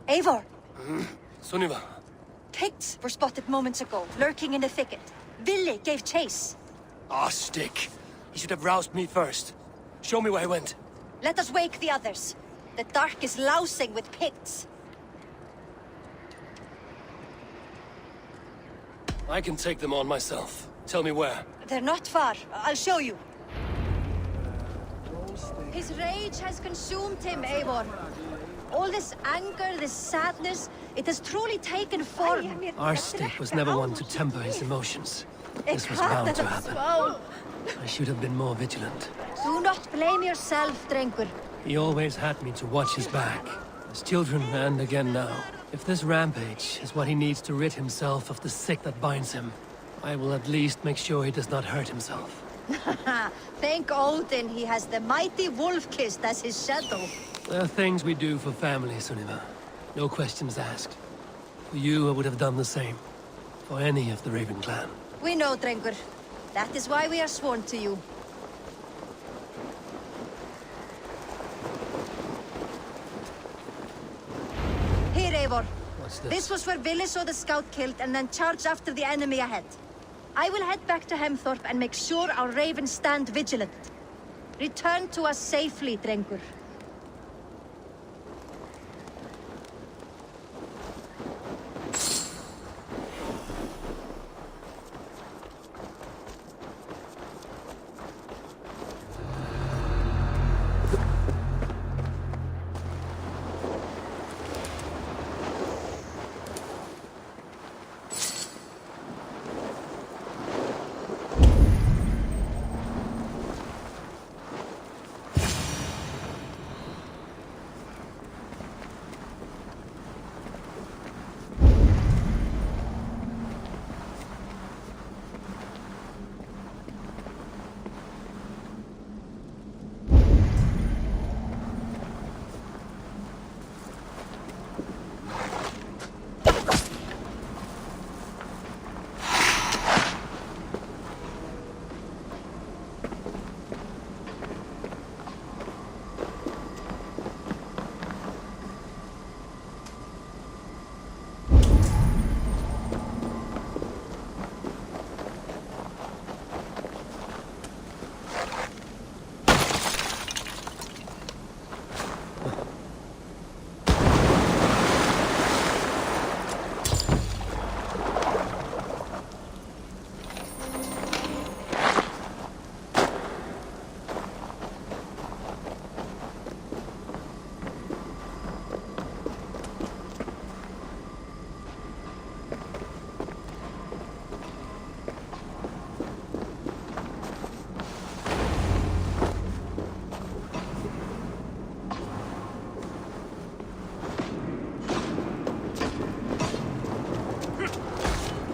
Eivor! Sunniva. Picts were spotted moments ago, lurking in the thicket. Vili gave chase. Ah, stick. He should have roused me first. Show me where he went. Let us wake the others. The dark is lousing with Picts. I can take them on myself. Tell me where. They're not far. I'll show you. His rage has consumed him, Eivor. All this anger, this sadness, it has truly taken form. Arstic was never one to temper his emotions. This was bound to happen. I should have been more vigilant. Do not blame yourself, Drengur. He always had me to watch his back. As children, and again now. If this rampage is what he needs to rid himself of the sick that binds him, I will at least make sure he does not hurt himself. Thank Odin he has the mighty Wolf-Kissed as his shadow. There are things we do for family, Sunniva. No questions asked. For you, I would have done the same. for any of the Raven clan. We know, Drengur. That is why we are sworn to you. Here, Eivor. What's this? This was where Vili saw the scout killed and then charged after the enemy ahead. I will head back to Hemthorpe and make sure our ravens stand vigilant. Return to us safely, Drengur.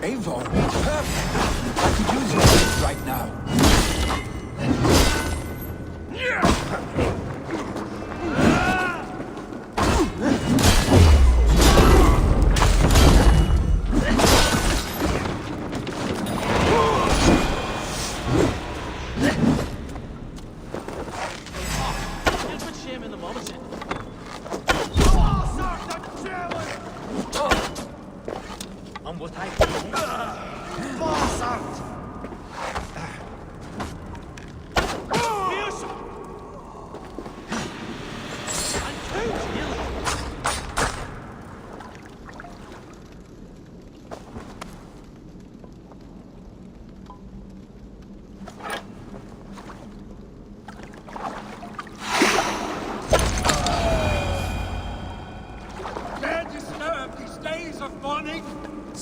Eivor, perfect! I could use your help right now.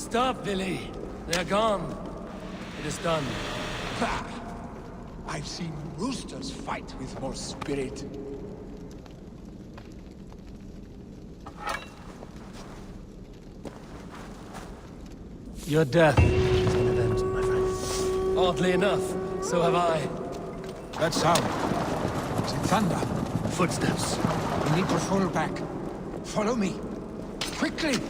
Stop, Vili. They're gone. It is done. Bah! I've seen roosters fight with more spirit. Your death is an event, my friend. Oddly enough, so have I. That sound. Is it thunder? Footsteps. We need to fall back. Follow me. Quickly!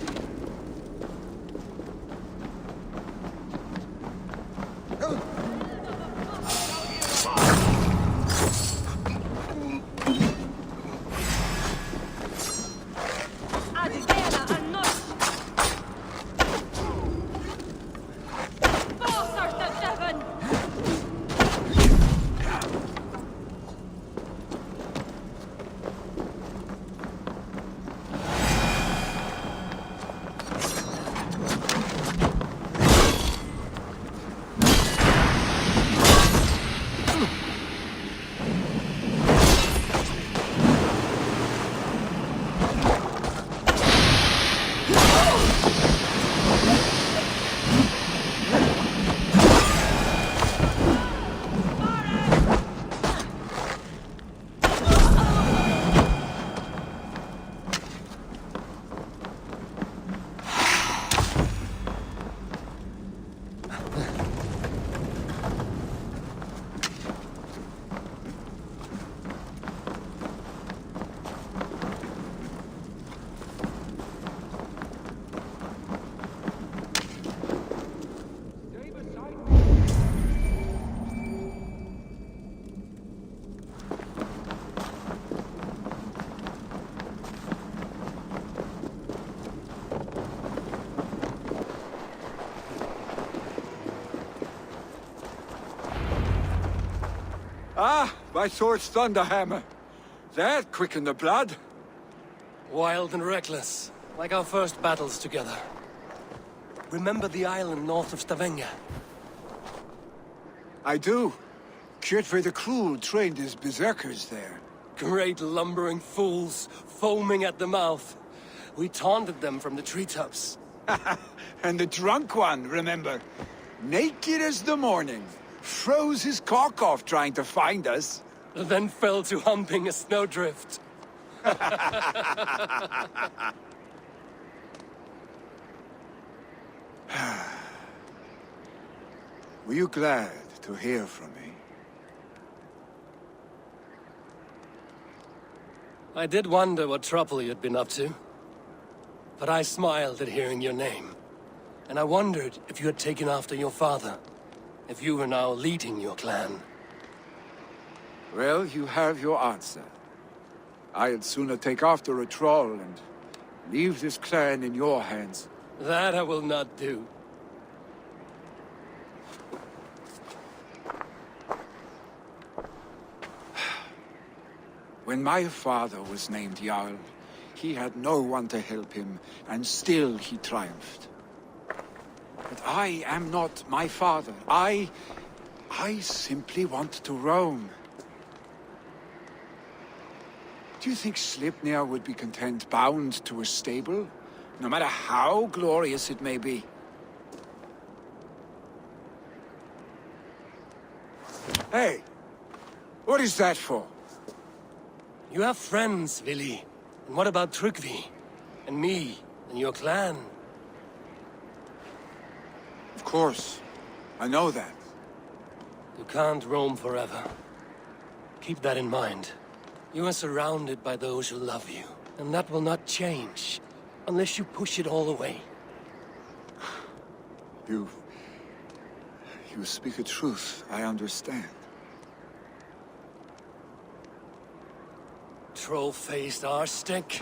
Ah, my sword's thunderhammer. That quickened the blood. Wild and reckless, like our first battles together. Remember the island north of Stavanger? I do. Kjotve the Cruel trained his berserkers there. Great lumbering fools, foaming at the mouth. We taunted them from the treetops. And the drunk one, remember? Naked as the morning. Froze his cock off trying to find us. Then fell to humping a snowdrift. Were you glad to hear from me? I did wonder what trouble you'd been up to. But I smiled at hearing your name. And I wondered if you had taken after your father. If you were now leading your clan. Well, you have your answer. I'd sooner take after a troll and leave this clan in your hands. That I will not do. When my father was named Jarl, he had no one to help him, and still he triumphed. But I am not my father. I simply want to roam. Do you think Sleipnir would be content bound to a stable? No matter how glorious it may be? Hey! What is that for? You have friends, Vili. And what about Tryggvi? And me? And your clan? Of course. I know that. You can't roam forever. Keep that in mind. You are surrounded by those who love you. And that will not change. Unless you push it all away. You speak a truth. I understand. Troll-faced arse-stink.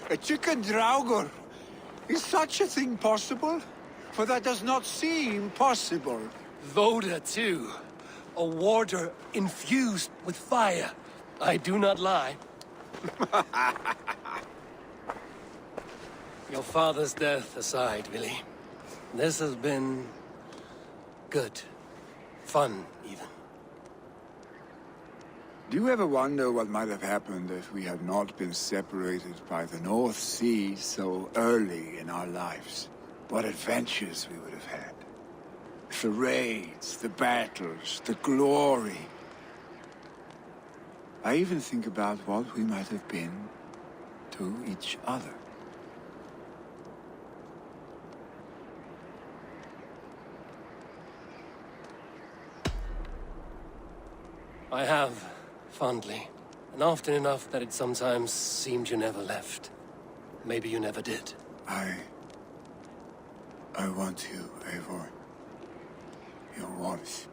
A chicken draugur. Is such a thing possible? For that does not seem possible. Voda, too. A warder infused with fire. I do not lie. Your father's death aside, Vili. This has been... good. Fun, even. Do you ever wonder what might have happened if we had not been separated by the North Sea so early in our lives? What adventures we would have had. The raids, the battles, the glory. I even think about what we might have been to each other. I have, fondly. And often enough that it sometimes seemed you never left. Maybe you never did. I want you, Eivor. Your warmth.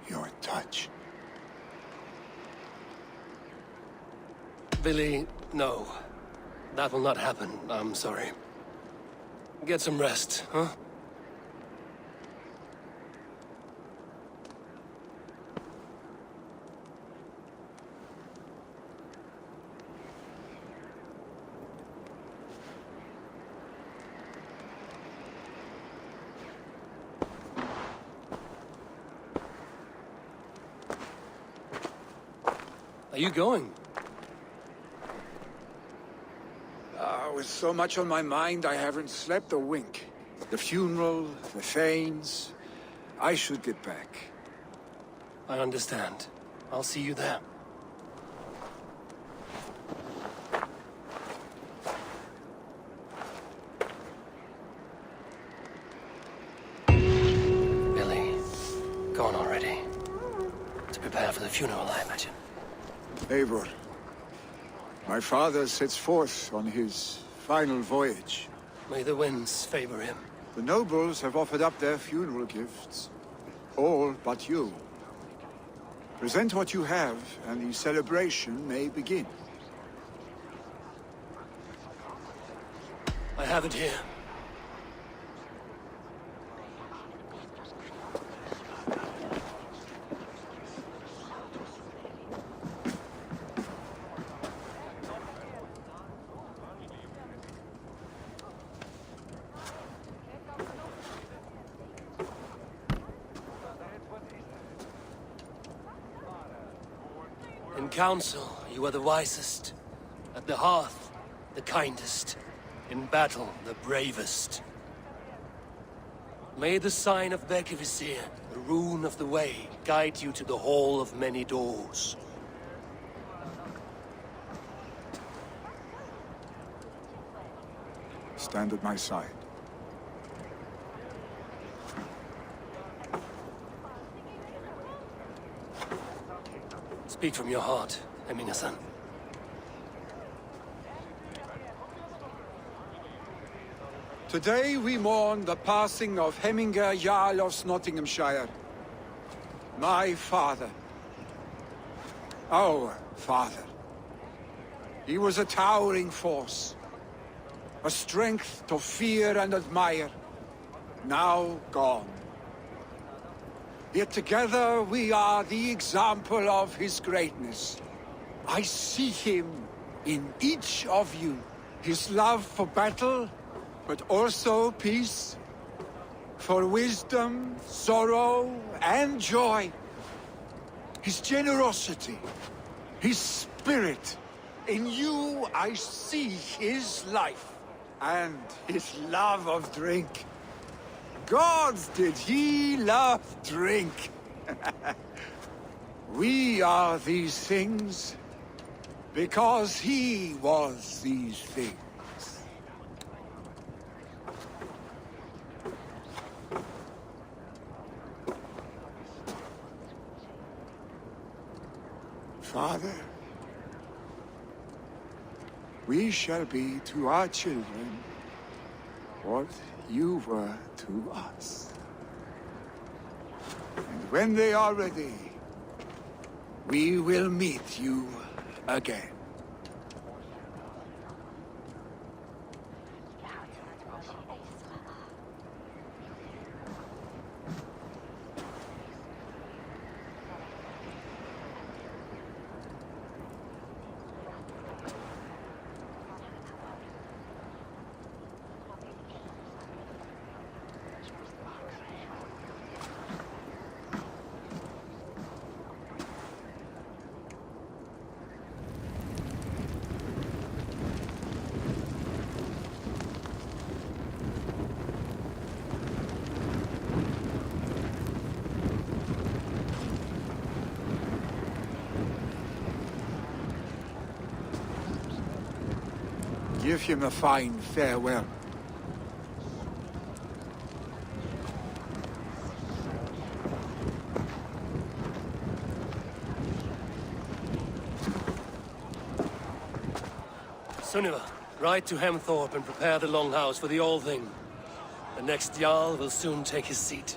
Your touch. Vili, no. That will not happen, I'm sorry. Get some rest, huh? Are you going? With so much on my mind, I haven't slept a wink. The funeral, the Thanes. I should get back. I understand. I'll see you there. Billy, gone already. To prepare for the funeral, I imagine. Eivor. My father sets forth on his final voyage. May the winds favor him. The nobles have offered up their funeral gifts. All but you. Present what you have, and the celebration may begin. I have it here. council, you are the wisest. At the hearth, the kindest. In battle, the bravest. May the sign of Bekivisir, the rune of the way, guide you to the Hall of Many Doors. Stand at my side. Speak from your heart, Eminasan. Today we mourn the passing of Hemminger Jarl of Snotinghamscire. My father. Our father. He was a towering force. A strength to fear and admire. Now gone. Yet together we are the example of his greatness. I see him in each of you. His love for battle, but also peace. For wisdom, sorrow, and joy. His generosity, his spirit. In you I see his life, and his love of drink. Gods, did he love drink! We are these things because he was these things. Father, we shall be to our children what you were to us. And when they are ready, we will meet you again. Give him a fine farewell. Sunniva, ride to Hemthorpe and prepare the Longhouse for the All-Thing. The next Jarl will soon take his seat.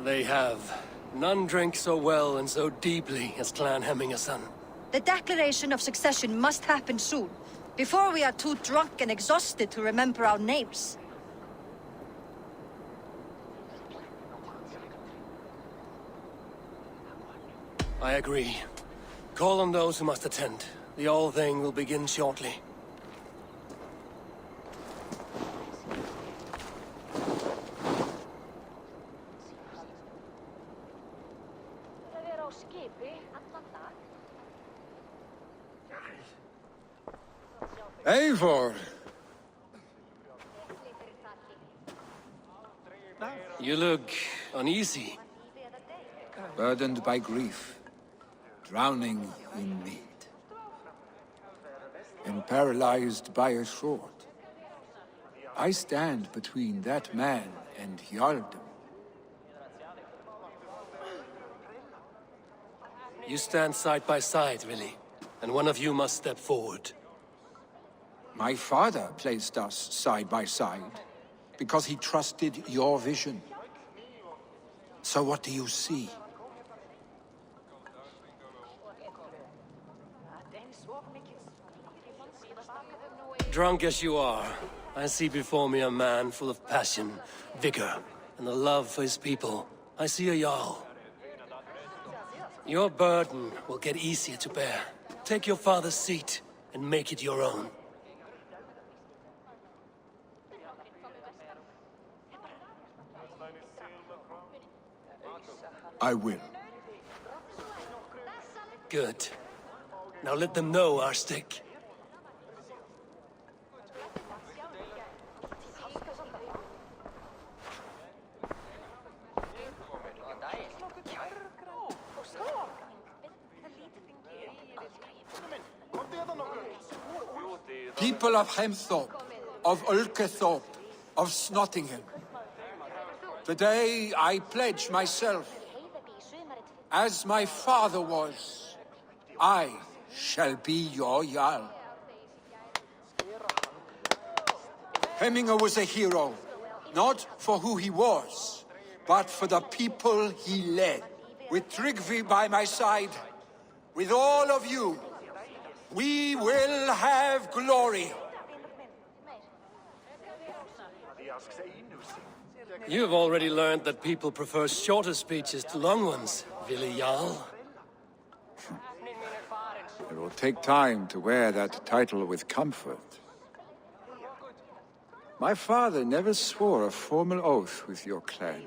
They have. None drink so well and so deeply as Clan Hemmingerson. The declaration of succession must happen soon, before we are too drunk and exhausted to remember our names. I agree. Call on those who must attend. The All-Thing will begin shortly. Eivor! You look uneasy. Burdened by grief, drowning in need, and paralyzed by a sword. I stand between that man and Jarldom. You stand side by side, really, and one of you must step forward. My father placed us side by side because he trusted your vision. So what do you see? Drunk as you are, I see before me a man full of passion, vigor, and a love for his people. I see a Jarl. Your burden will get easier to bear. Take your father's seat and make it your own. I will. Good. Now let them know our stick. People of Hemthorpe, of Ulkethorpe, of Snotingham. Today I pledge myself, as my father was, I shall be your Jarl. Hemminger was a hero, not for who he was, but for the people he led. With Tryggvi by my side, with all of you, we will have glory. You've already learned that people prefer shorter speeches to long ones, Vili Jarl. It will take time to wear that title with comfort. My father never swore a formal oath with your clan.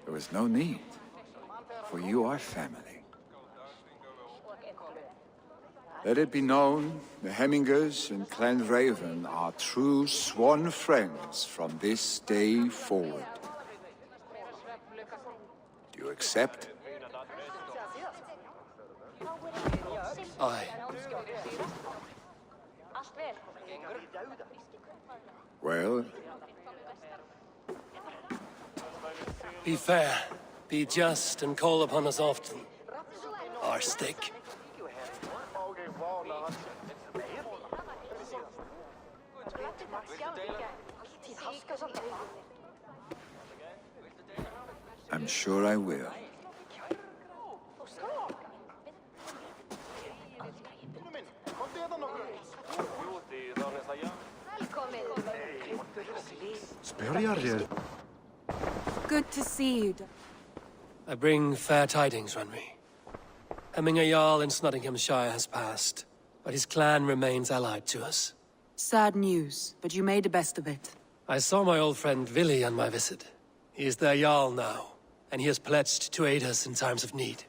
There was no need, for you are family. Let it be known, the Hemmingers and Clan Raven are true sworn friends from this day forward. Do you accept? Aye. Well? Be fair, be just, and call upon us often. Our stick. I'm sure I will. Good to see you. I bring fair tidings, Runry. Hemminger Jarl in Snotinghamscire has passed, but his clan remains allied to us. Sad news, but you made the best of it. I saw my old friend Vili on my visit. He is their Jarl now, and he has pledged to aid us in times of need.